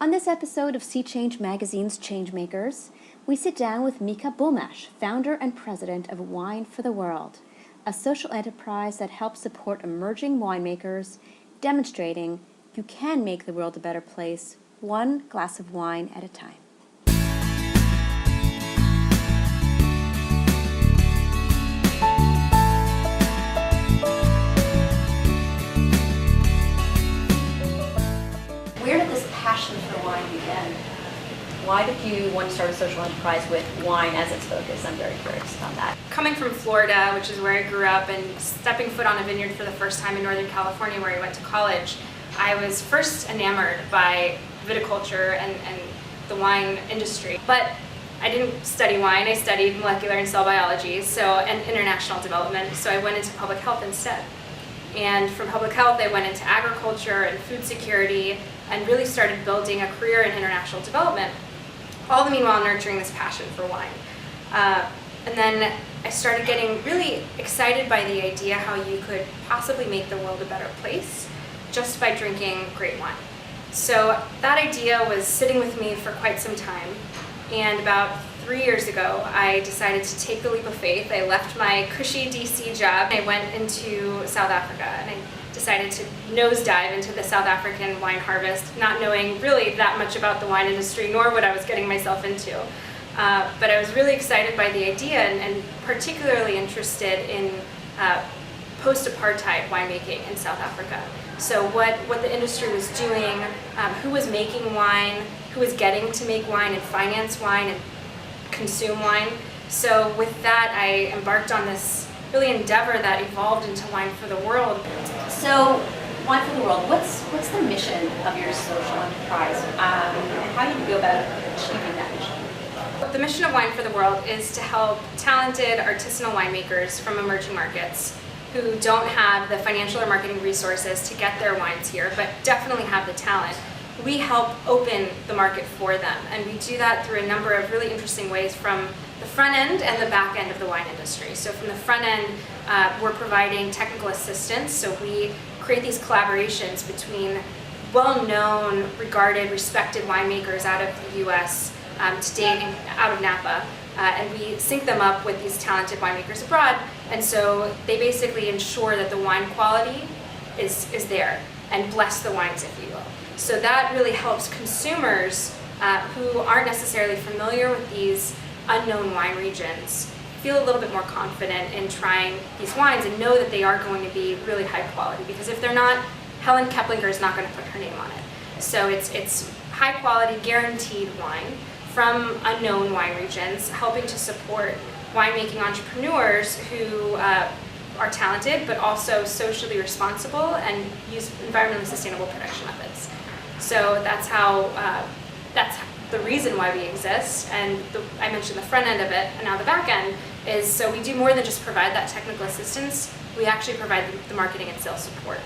On this episode of Sea Change Magazine's Changemakers, we sit down with Mika Bulmash, founder and president of Wine for the World, a social enterprise that helps support emerging winemakers, demonstrating you can make the world a better place, one glass of wine at a time. Where did this passion for wine begin? Why did you want to start a social enterprise with wine as its focus? I'm very curious about that. Coming from Florida, which is where I grew up, and stepping foot on a vineyard for the first time in Northern California where I went to college, I was first enamored by viticulture and the wine industry. But I didn't study wine, I studied molecular and cell biology and international development, so I went into public health instead. And from public health, I went into agriculture and food security and really started building a career in international development, all the meanwhile nurturing this passion for wine. And then I started getting really excited by the idea how you could possibly make the world a better place just by drinking great wine. So that idea was sitting with me for quite some time. And about 3 years ago, I decided to take the leap of faith. I left my cushy DC job. I went into South Africa, and I decided to nosedive into the South African wine harvest, not knowing really that much about the wine industry, nor what I was getting myself into. But I was really excited by the idea and particularly interested in post-apartheid winemaking in South Africa. So what the industry was doing, who was making wine, who was getting to make wine and finance wine and consume wine. So with that, I embarked on this really endeavor that evolved into Wine for the World. So, Wine for the World, what's the mission of your social enterprise, and how do you go about achieving that mission? The mission of Wine for the World is to help talented artisanal winemakers from emerging markets who don't have the financial or marketing resources to get their wines here, but definitely have the talent. We help open the market for them, and we do that through a number of really interesting ways from the front end and the back end of the wine industry. So from the front end, we're providing technical assistance, so we create these collaborations between well-known, regarded, respected winemakers out of the US, to date out of Napa, and we sync them up with these talented winemakers abroad, and so they basically ensure that the wine quality is there, and bless the wines, if you will. So that really helps consumers who aren't necessarily familiar with these unknown wine regions feel a little bit more confident in trying these wines and know that they are going to be really high quality, because if they're not, Helen Keplinger is not going to put her name on it. So it's high quality, guaranteed wine from unknown wine regions, helping to support winemaking entrepreneurs who are talented but also socially responsible and use environmentally sustainable production methods. So that's the reason why we exist, and I mentioned the front end of it, and now the back end is, so we do more than just provide that technical assistance, we actually provide the marketing and sales support.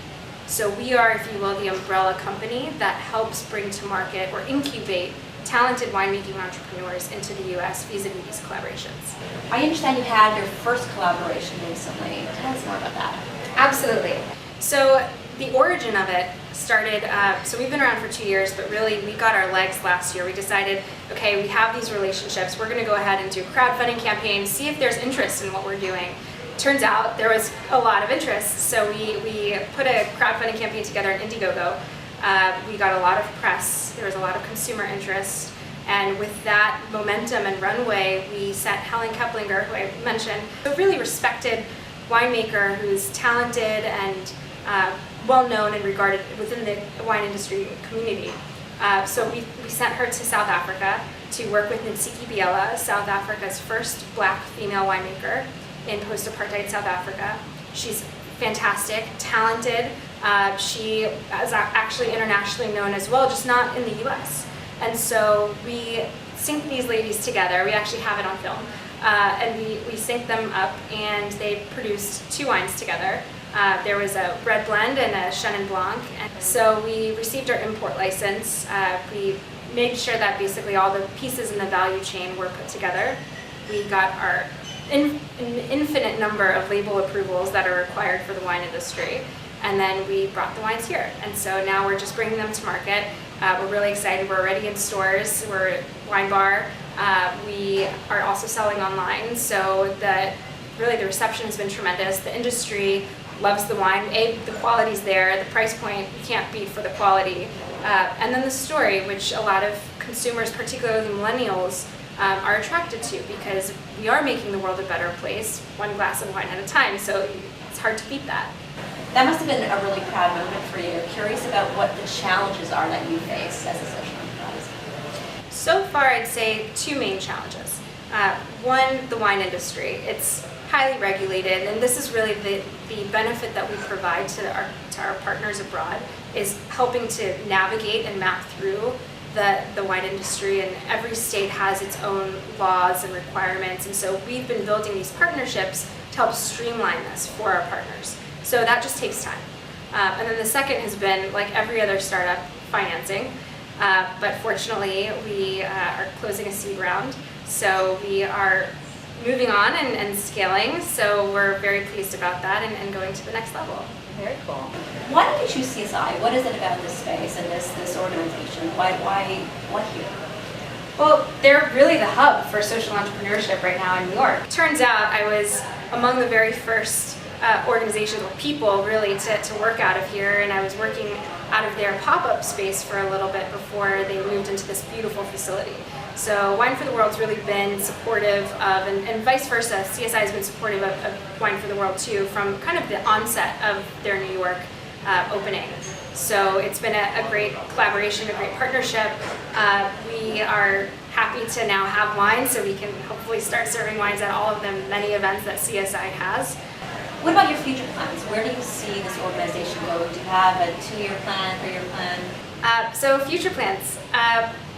So we are, if you will, the umbrella company that helps bring to market or incubate talented winemaking entrepreneurs into the US vis-a-vis these collaborations. I understand you had your first collaboration recently. Tell us more about that. Absolutely. So the origin of it started, so we've been around for 2 years, but really we got our legs last year. We decided, okay, we have these relationships, we're going to go ahead and do a crowdfunding campaign, see if there's interest in what we're doing. Turns out there was a lot of interest, so we put a crowdfunding campaign together on Indiegogo. We got a lot of press, there was a lot of consumer interest, and with that momentum and runway, we sent Helen Keplinger, who I mentioned, a really respected winemaker who's talented and well-known and regarded within the wine industry community. So we sent her to South Africa to work with Ntsiki Biela, South Africa's first black female winemaker in post-apartheid South Africa. She's fantastic, talented. She is actually internationally known as well, just not in the US. And so we synced these ladies together. We actually have it on film. And we synced them up, and they produced 2 wines together. There was a red blend and a Chenin Blanc. And so we received our import license. We made sure that basically all the pieces in the value chain were put together. We got our an infinite number of label approvals that are required for the wine industry. And then we brought the wines here. And so now we're just bringing them to market. We're really excited. We're already in stores. We're at Wine Bar. We are also selling online, so really the reception has been tremendous. The industry loves the wine. The quality's there, the price point you can't beat for the quality. And then the story, which a lot of consumers, particularly millennials, are attracted to, because we are making the world a better place, one glass of wine at a time, so it's hard to beat that. That must have been a really proud moment for you. Curious about what the challenges are that you face as a social enterprise. So far, I'd say two main challenges. One, the wine industry. It's highly regulated, and this is really the benefit that we provide to our partners abroad, is helping to navigate and map through the wine industry, and every state has its own laws and requirements, and so we've been building these partnerships to help streamline this for our partners. So that just takes time. And then the second has been, like every other startup, financing. But fortunately, we are closing a seed round, so we are moving on and scaling, so we're very pleased about that and going to the next level. Very cool. Why did you choose CSI? What is it about this space and this organization? Why here? Well, they're really the hub for social entrepreneurship right now in New York. Turns out I was among the very first organizations or people really to work out of here, and I was working out of their pop-up space for a little bit before they moved into this beautiful facility. So Wine for the World's really been supportive of, and vice versa, CSI has been supportive of Wine for the World too, from kind of the onset of their New York opening. So it's been a great collaboration, a great partnership. We are happy to now have wine, so we can hopefully start serving wines at all of the many events that CSI has. What about your future plans? Where do you see this organization going? Do you have a 2-year plan, 3-year plan? So future plans,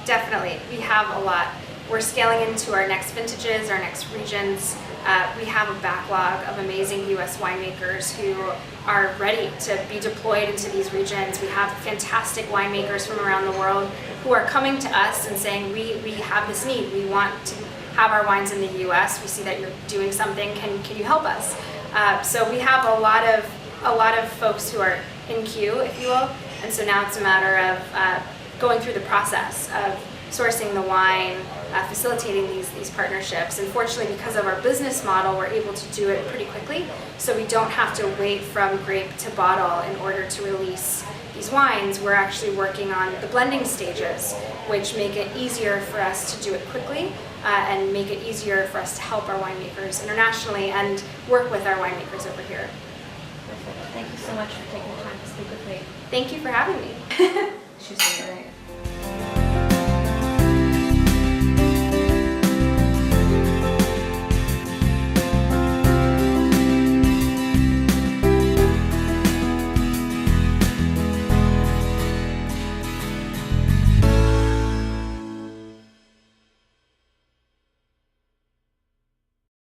definitely. We have a lot. We're scaling into our next vintages, our next regions. We have a backlog of amazing US winemakers who are ready to be deployed into these regions. We have fantastic winemakers from around the world who are coming to us and saying, we have this need. We want to have our wines in the US. We see that you're doing something. Can you help us? So we have a lot of folks who are in queue, if you will, and so now it's a matter of going through the process of sourcing the wine, facilitating these partnerships. And fortunately, because of our business model, we're able to do it pretty quickly, so we don't have to wait from grape to bottle in order to release these wines. We're actually working on the blending stages, which make it easier for us to do it quickly and make it easier for us to help our winemakers internationally and work with our winemakers over here. Perfect. Thank you so much for taking the time to speak with me. Thank you for having me. She's doing great.